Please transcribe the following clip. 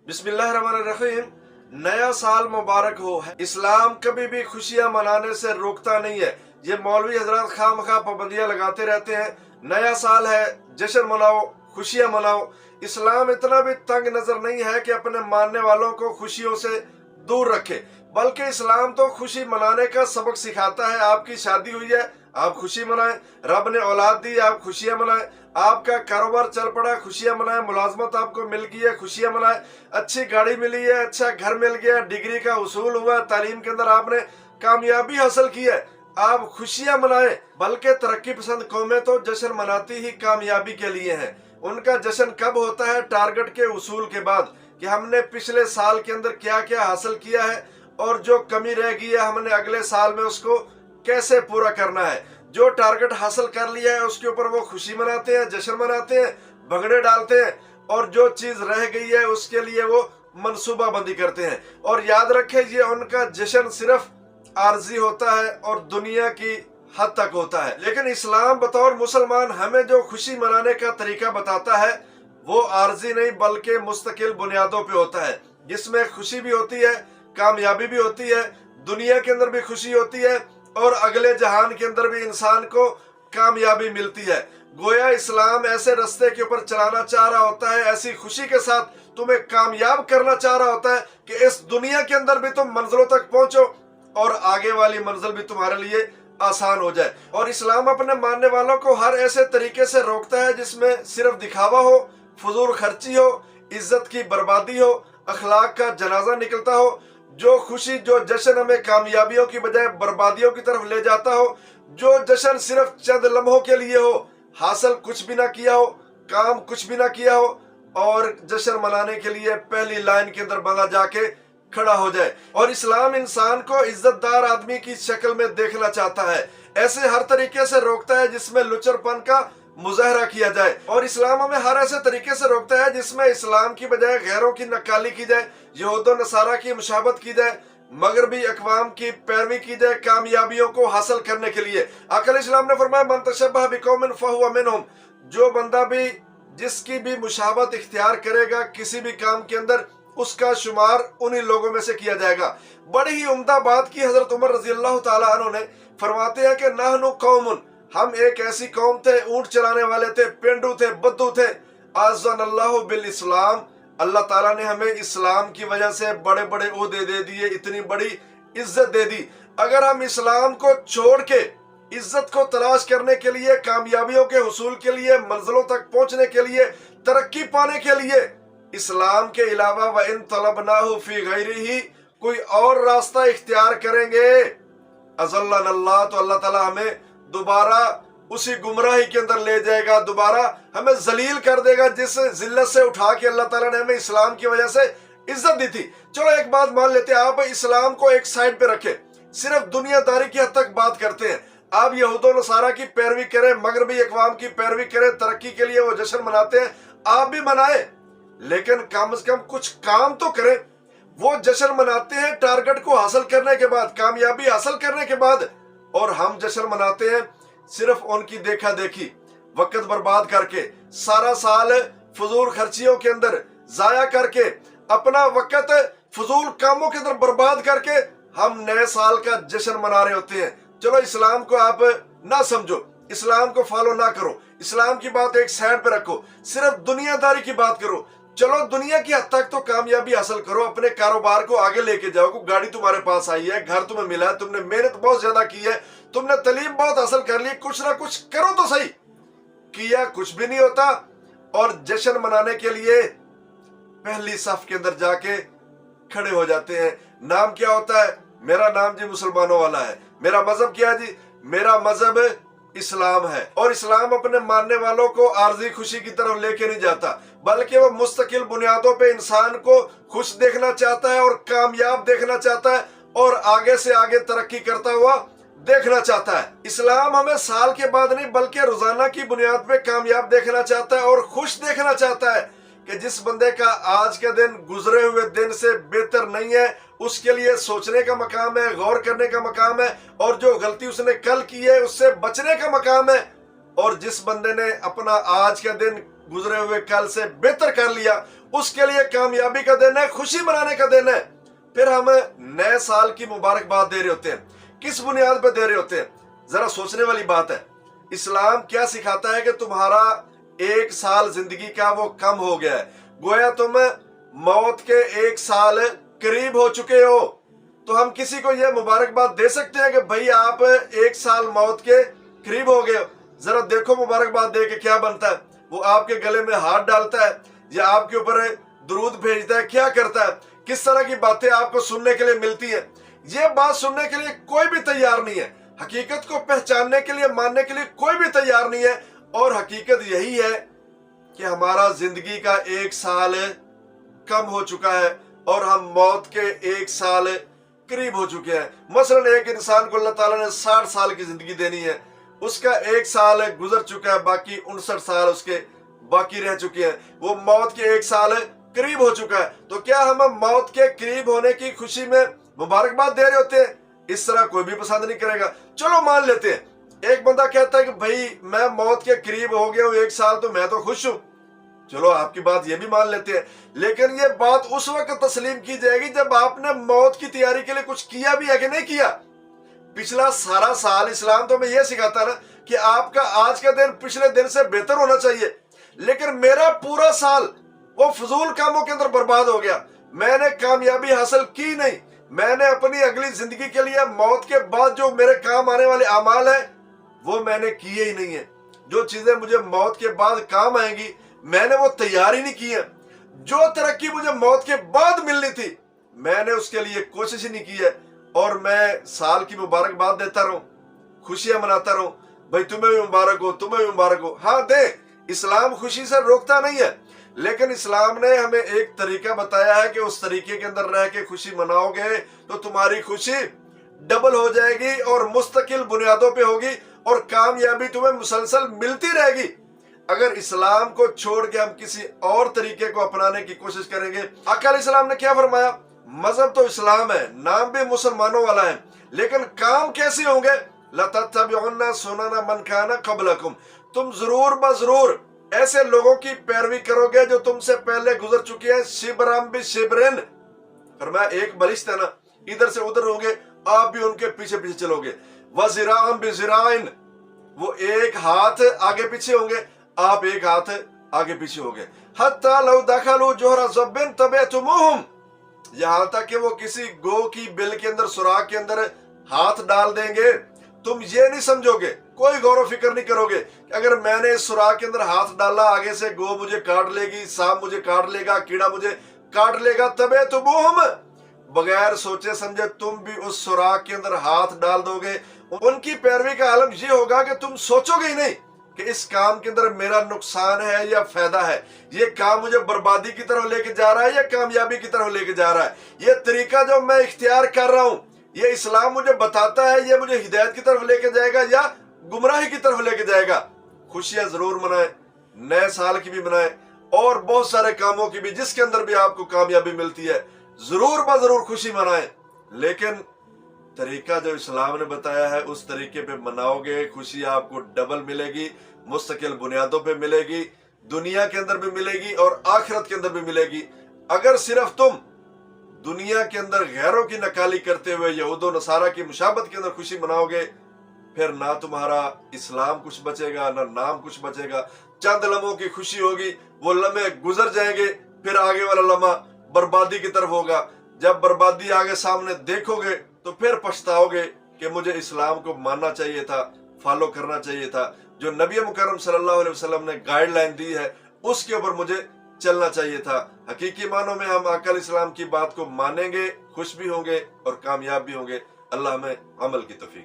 बिस्मिल्लाहिर्रहमानिर्रहीम। नया साल मुबारक हो। इस्लाम कभी भी खुशियां मनाने से रोकता नहीं है। ये मौलवी हजरत खामखा पाबंदियां लगाते रहते हैं। नया साल है, जश्न मनाओ, खुशियां मनाओ। इस्लाम इतना भी तंग नजर नहीं है कि अपने मानने वालों को खुशियों से दूर रखे, बल्कि इस्लाम तो खुशी मनाने का सबक सिखाता है। आपकी शादी हुई है, आप खुशी मनाएं। रब ने औलाद दी, आप खुशियां मनाएं। आपका कारोबार चल पड़ा, खुशियां मनाएं। मुलाजमत आपको मिल गई है, खुशियां मनाएं। अच्छी गाड़ी मिली है, अच्छा घर मिल गया, डिग्री का उसूल हुआ, तालीम के अंदर आपने कामयाबी हासिल की है, आप खुशियां मनाएं। बल्कि तरक्की पसंद कौमें तो जश्न मनाती ही कामयाबी के लिए हैं। उनका जश्न कब होता है? टारगेट के उसूल के बाद, कि हमने पिछले साल के अंदर क्या क्या हासिल किया है और जो कमी रह गई है हमने अगले साल में उसको कैसे पूरा करना है। जो टारगेट हासिल कर लिया है उसके ऊपर वो खुशी मनाते हैं, जश्न मनाते हैं, भंगड़े डालते हैं, और जो चीज रह गई है उसके लिए वो मनसूबा बंदी करते हैं। और याद रखें, ये उनका जश्न सिर्फ आर्जी होता है और दुनिया की हद तक होता है। लेकिन इस्लाम बतौर मुसलमान हमें जो खुशी मनाने का तरीका बताता है वो आर्जी नहीं बल्कि मुस्तकिल बुनियादों पे होता है, जिसमें खुशी भी होती है, कामयाबी भी होती है, दुनिया के अंदर भी खुशी होती है और अगले जहान के अंदर भी इंसान को कामयाबी मिलती है। गोया इस्लाम ऐसे रास्ते के ऊपर चलाना चाह रहा होता है, ऐसी खुशी के साथ तुम्हें कामयाब करना चाह रहा होता है कि इस दुनिया के अंदर भी तुम मंजिलों तक पहुंचो और आगे वाली मंजिल भी तुम्हारे लिए आसान हो जाए। और इस्लाम अपने मानने वालों को हर ऐसे तरीके से रोकता है जिसमें सिर्फ दिखावा हो, फजूल खर्ची हो, इज्जत की बर्बादी हो, अखलाक का जनाजा निकलता हो। जो खुशी, जो जश्न हमें कामयाबियों की बजाय बर्बादियों की तरफ ले जाता हो, जो जश्न सिर्फ चंद लम्हों के लिए हो, हासिल कुछ भी ना किया हो, काम कुछ भी ना किया हो, और जश्न मनाने के लिए पहली लाइन के अंदर बंदा जाके खड़ा हो जाए। और इस्लाम इंसान को इज्जतदार आदमी की शक्ल में देखना चाहता है, ऐसे हर तरीके से रोकता है जिसमें लुचरपन का मुजाहरा किया जाए। और इस्लाम हमें हर ऐसे तरीके से रोकता है जिसमें इस्लाम की बजाय गैरों की नक्काली की जाए, यहूद व नसारा की मुशाबत की जाए, मगरबी अकवाम की पैरवी की जाए कामयाबियों को हासिल करने के लिए। आकल इस्लाम ने फरमाया, मन तशब्बह बिकौमिन फहुव मिनहुम। जो बंदा भी जिसकी भी मुशाबत इख्तियार करेगा किसी भी काम के अंदर, उसका शुमार उन्हीं लोगों में से किया जाएगा। बड़ी ही उम्दा बात की हजरत उमर रजी अल्लाह तआला अन्हु ने। फरमाते हैं कि नहनु कौमुन, हम एक ऐसी कौम थे, ऊंट चलाने वाले थे, पेंडू थे, बद्दू थे। आज़न अल्लाह बिल इस्लाम, अल्लाह ताला ने हमें इस्लाम की वजह से बड़े बड़े ओहदे दे दिए, इतनी बड़ी इज्जत दे दी। अगर हम इस्लाम को छोड़ के इज्जत को तलाश करने के लिए, कामयाबियों के हुसूल के लिए, मंजिलों तक पहुंचने के लिए, तरक्की पाने के लिए इस्लाम के अलावा व इन तलबनाहु फी गैरिही कोई और रास्ता इख्तियार करेंगे, अज़ल्लनल्लाह, तो अल्लाह ताला हमें दोबारा उसी गुमराही के अंदर ले जाएगा, दोबारा हमें जलील कर देगा जिस जिल्लत से उठा के अल्लाह ताला ने हमें इस्लाम की वजह से इज्जत दी थी। चलो एक बात मान लेते हैं, आप इस्लाम को एक साइड पे रखें, सिर्फ दुनियादारी की हद तक बात करते हैं। आप यहूद व नसारा की पैरवी करें, मगरबी अकवाम की पैरवी करें, तरक्की के लिए वो जश्न मनाते हैं, आप भी मनाएं, लेकिन कम से कम कुछ काम तो करें। वो जश्न मनाते हैं टारगेट को हासिल करने के बाद, कामयाबी हासिल करने के बाद, और हम जश्न मनाते हैं सिर्फ उनकी देखा देखी, वक्त बर्बाद करके, सारा साल फजूल खर्चियों के अंदर जाया करके, अपना वक्त फजूल कामों के अंदर बर्बाद करके हम नए साल का जश्न मना रहे होते हैं। चलो इस्लाम को आप ना समझो, इस्लाम को फॉलो ना करो, इस्लाम की बात एक साइड पे रखो, सिर्फ दुनियादारी की बात करो। चलो दुनिया की हद तक तो कामयाबी हासिल करो, अपने कारोबार को आगे लेके जाओ, गाड़ी तुम्हारे पास आई है, घर तुम्हें मिला है, तुमने मेहनत बहुत ज्यादा की है, तुमने तालीम बहुत हासिल कर ली, कुछ ना कुछ करो तो सही। किया कुछ भी नहीं होता, और जश्न मनाने के लिए पहली सफ के अंदर जाके खड़े हो जाते हैं। नाम क्या होता है? मेरा नाम जी मुसलमानों वाला है। मेरा मजहब क्या है जी? मेरा मजहब इस्लाम है। और इस्लाम अपने मानने वालों को आर्जी खुशी की तरफ लेके नहीं जाता, बल्कि वो मुस्तकिल बुनियादों पे इंसान को खुश देखना चाहता है और कामयाब देखना चाहता है और आगे से आगे तरक्की करता हुआ देखना चाहता है। इस्लाम हमें साल के बाद नहीं बल्कि रोजाना की बुनियाद पे कामयाब देखना चाहता है और खुश देखना चाहता है कि जिस बंदे का आज का दिन गुजरे हुए दिन से बेहतर नहीं है, उसके लिए सोचने का मकाम है, गौर करने का मकाम है, और जो गलती उसने कल की है उससे बचने का मकाम है। और जिस बंदे ने अपना आज का दिन गुजरे हुए कल से बेहतर कर लिया, उसके लिए कामयाबी का दिन है, खुशी मनाने का दिन है। फिर हम नए साल की मुबारकबाद दे रहे होते हैं, किस बुनियाद पर दे रहे होते हैं? जरा सोचने वाली बात है। इस्लाम क्या सिखाता है कि तुम्हारा एक साल जिंदगी का वो कम हो गया है, गोया तुम मौत के एक साल करीब हो चुके हो। तो हम किसी को ये मुबारकबाद दे सकते हैं कि भाई आप एक साल मौत के करीब हो गए हो। जरा देखो मुबारकबाद दे के क्या बनता है। वो आपके गले में हाथ डालता है या आपके ऊपर दुरूद भेजता है, क्या करता है, किस तरह की बातें आपको सुनने के लिए मिलती है। ये बात सुनने के लिए कोई भी तैयार नहीं है, हकीकत को पहचानने के लिए, मानने के लिए कोई भी तैयार नहीं है। और हकीकत यही है कि हमारा जिंदगी का एक साल कम हो चुका है और हम मौत के एक साल करीब हो चुके हैं। मसलन एक इंसान को अल्लाह ताला ने 60 साल की जिंदगी देनी है, उसका एक साल गुजर चुका है, बाकी 59 साल उसके बाकी रह चुके हैं। वो मौत के एक साल करीब हो चुका है। तो क्या हम मौत के करीब होने की खुशी में मुबारकबाद दे रहे होते हैं? इस तरह कोई भी पसंद नहीं करेगा। चलो मान लेते हैं एक बंदा कहता है कि भाई मैं मौत के करीब हो गया हूं एक साल, तो मैं तो खुश हूं। चलो आपकी बात ये भी मान लेते हैं, लेकिन ये बात उस वक्त तस्लीम की जाएगी जब आपने मौत की तैयारी के लिए कुछ किया भी है कि नहीं किया। पिछला सारा साल इस्लाम तो हमें यह सिखाता ना कि आपका आज का दिन पिछले दिन से बेहतर होना चाहिए, लेकिन मेरा पूरा साल वो फजूल कामों के अंदर बर्बाद हो गया। मैंने कामयाबी हासिल की नहीं, मैंने अपनी अगली जिंदगी के लिए मौत के बाद जो मेरे काम आने वाले अमाल है वो मैंने किए ही नहीं है। जो चीजें मुझे मौत के बाद काम आएंगी मैंने वो तैयार ही नहीं की है। जो तरक्की मुझे मौत के बाद मिलनी थी मैंने उसके लिए कोशिश ही नहीं की है। और मैं साल की मुबारकबाद देता रहूं, खुशियां मनाता रहूं, भाई तुम्हें भी मुबारक हो, तुम्हें भी मुबारक हो। हाँ दे, इस्लाम खुशी से रोकता नहीं है, लेकिन इस्लाम ने हमें एक तरीका बताया है कि उस तरीके के अंदर रह के खुशी मनाओगे तो तुम्हारी खुशी डबल हो जाएगी और मुस्तकिल बुनियादों पे होगी और कामयाबी तुम्हें मुसलसल मिलती रहेगी। अगर इस्लाम को छोड़ के हम किसी और तरीके को अपनाने की कोशिश करेंगे, अकल इस्लाम ने क्या फरमाया? मजहब तो इस्लाम है, नाम भी मुसलमानों वाला है, लेकिन काम कैसे होंगे? लतत्तबिउन्ना सुनना मन काना क़ब्लकुम, तुम जरूर बजरूर ऐसे लोगों की पैरवी करोगे जो तुमसे पहले गुजर चुके हैं। शिबरम बि शिबरिन, फरमाया एक बलिश्त है ना, इधर से उधर होंगे, आप भी उनके पीछे पीछे चलोगे। वज़िराअम बि ज़िराइन, वो एक हाथ आगे पीछे होंगे, आप एक हाथ आगे पीछे होंगे। हत्ता लौ दखलू जोहरा ज़ब्बिन तबअतुमुहुम, यहां तक कि वो किसी गो की बिल के अंदर, सुराख के अंदर हाथ डाल देंगे, तुम ये नहीं समझोगे, कोई गौर फिक्र नहीं करोगे कि अगर मैंने इस सुराख के अंदर हाथ डाला आगे से गो मुझे काट लेगी, सांप मुझे काट लेगा, कीड़ा मुझे काट लेगा। तबे तुम बगैर सोचे समझे तुम भी उस सुराख के अंदर हाथ डाल दोगे। उनकी पैरवी का आलम ये होगा कि तुम सोचोगे ही नहीं कि इस काम के अंदर मेरा नुकसान है या फायदा है, ये काम मुझे बर्बादी की तरफ लेके जा रहा है या कामयाबी की तरफ लेके जा रहा है। ये तरीका जो मैं इख्तियार कर रहा हूं, ये इस्लाम मुझे बताता है ये मुझे हिदायत की तरफ लेके जाएगा या गुमराही की तरफ लेके जाएगा। खुशियां जरूर मनाएं, नए साल की भी मनाएं और बहुत सारे कामों की भी जिसके अंदर भी आपको कामयाबी मिलती है जरूर जरूर खुशी मनाएं, लेकिन तरीका जो इस्लाम ने बताया है उस तरीके पे मनाओगे, खुशी आपको डबल मिलेगी, मुस्तकिल बुनियादों पे मिलेगी, दुनिया के अंदर भी मिलेगी और आखिरत के अंदर भी मिलेगी। अगर सिर्फ तुम दुनिया के अंदर गैरों की नकाली करते हुए यहूद और नसारा की मुशाबत के अंदर खुशी मनाओगे, फिर ना तुम्हारा इस्लाम कुछ बचेगा ना नाम कुछ बचेगा। चंद लम्हों की खुशी होगी, वो लम्हे गुजर जाएंगे, फिर आगे वाला लम्हा बर्बादी की तरफ होगा। जब बर्बादी आगे सामने देखोगे तो फिर पछताओगे कि मुझे इस्लाम को मानना चाहिए था, फॉलो करना चाहिए था, जो नबी मुकर्रम सल्लल्लाहु अलैहि वसल्लम ने गाइडलाइन दी है उसके ऊपर मुझे चलना चाहिए था। हकीकी मानों में हम अकल इस्लाम की बात को मानेंगे, खुश भी होंगे और कामयाब भी होंगे। अल्लाह हमें अमल की तौफीक